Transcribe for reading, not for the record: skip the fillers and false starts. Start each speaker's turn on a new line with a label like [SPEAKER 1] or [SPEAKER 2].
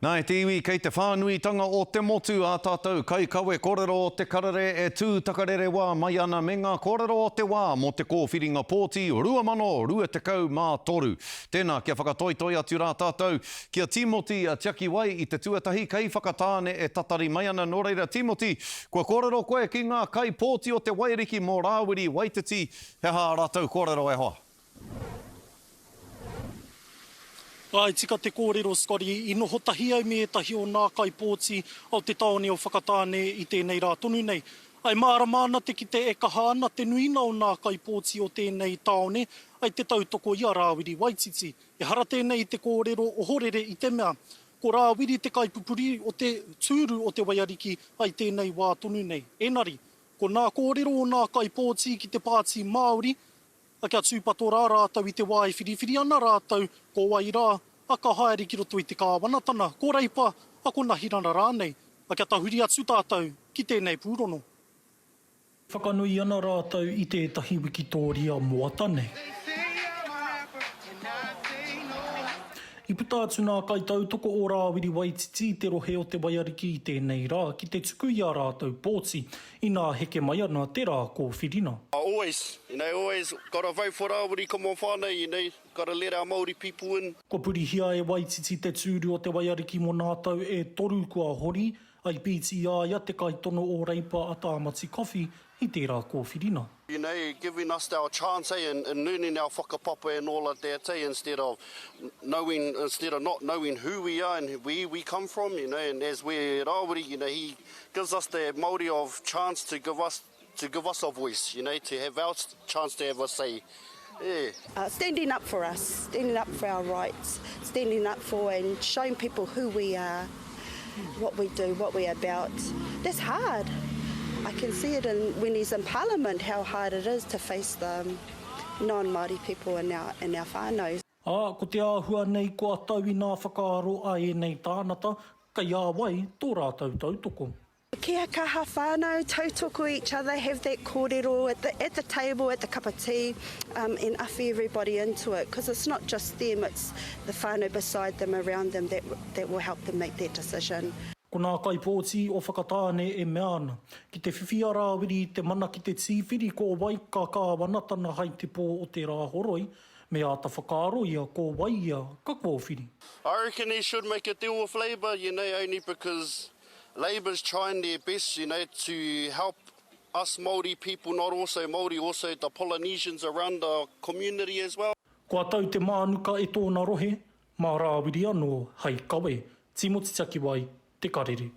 [SPEAKER 1] Nā te iwi kei te whānuitanga o te motu a tātou kai kawe kōrero o te karare e tū takarere wā mai ana me ngā kōrero o te wā mo te kōwhiringa pōti 2023. Tēnā kia whakatoitoi atu rā tātou kia Timoti a Tiaki Wai i te tuatahi kei whakatāne e tatari mai ana nō reira Timoti. Kua kōrero koe ki ngā kai pōti o te Wairiki mō Rāwiri Waititi. He hā rātou kōrero e hoa.
[SPEAKER 2] Ai, tika te kōrero, Scotty, I noho tahi au me tahi o nā kai pōti o te taone o whakatāne I tēnei rā tonu nei. Ai, māramāna te ki te e kaha ana te nuina o nā kai pōti o tēnei taone, ai te tautoko I a Rāwiri Waititi. E hara tēnei te kōrero o horere I te mea, ko Rāwiri te kai pupuri o te tūru o te Waiariki ai tēnei wā tonu nei. Engari, ko nā kōrero o nā kai pōti ki te pāti Māori, a kia tūpato rā rātau I te wā e whiriwhiri ana rātau, ko wai rā, a ka haere ki roto I te kāwanatana, ko reipa, a ko nahirana rānei, a kia tahuri atu tātou ki tēnei pūrono. Whakanui ana rātau I tētahi wikitōria moatane. I puta atu nā kai tautoko o Rāwiri Waititi te rohe o te Waiariki I tēnei rā, ki te tuku I a rātou pōti, I nā heke mai ana te rā kōwhirina.
[SPEAKER 3] Always got to vote for Rāwiri, come on whānau, got to let our Māori people in.
[SPEAKER 2] Ko purihia e Waititi te tūru o te Waiariki mō nātau e toru kua hori, ai pīti ia te kai tono o reipa a Tāmati Coffee I tērā kōwhirina.
[SPEAKER 3] Giving us our chance, and learning our whakapapa and all of that, instead of not knowing who we are and where we come from, and as we're Rāwiri, he gives us the Māori of chance to give us a voice, to have our chance to have a say. Yeah.
[SPEAKER 4] Standing up for us, standing up for our rights, standing up for and showing people who we are, what we do, what we're about. That's hard. I can see it when he's in Parliament, how hard it is to face the non-Māori people in our whānau.
[SPEAKER 2] Ko te āhua nei kua tau I nā whakaaro a e nei tānata, kai a wai tō rātou tautoko.
[SPEAKER 4] Kia kaha whānau, tautoko each other, have that kōrero at the table, at the cup of tea, and awhi everybody into it, because it's not just them, it's the whānau beside them, around them, that will help them make that decision.
[SPEAKER 2] Ko nā kai pōti o whakatāne e mea ana. Ki te whiwhia Rāwiri te mana ki te tīwhiri ko wai ka kāwanatana hai te pō o te rā horoi, me a ta whakaaro ia ko wai ia ka kōwhiri.
[SPEAKER 3] I reckon he should make a deal with Labour, only because Labour's trying their best, to help us Māori people, not also Māori, also the Polynesians around the community as well.
[SPEAKER 2] Kua tau te mānuka e tōna rohe, mā Rāwiri anō, hei kawe, Timoti Tiaki Wai, te karere.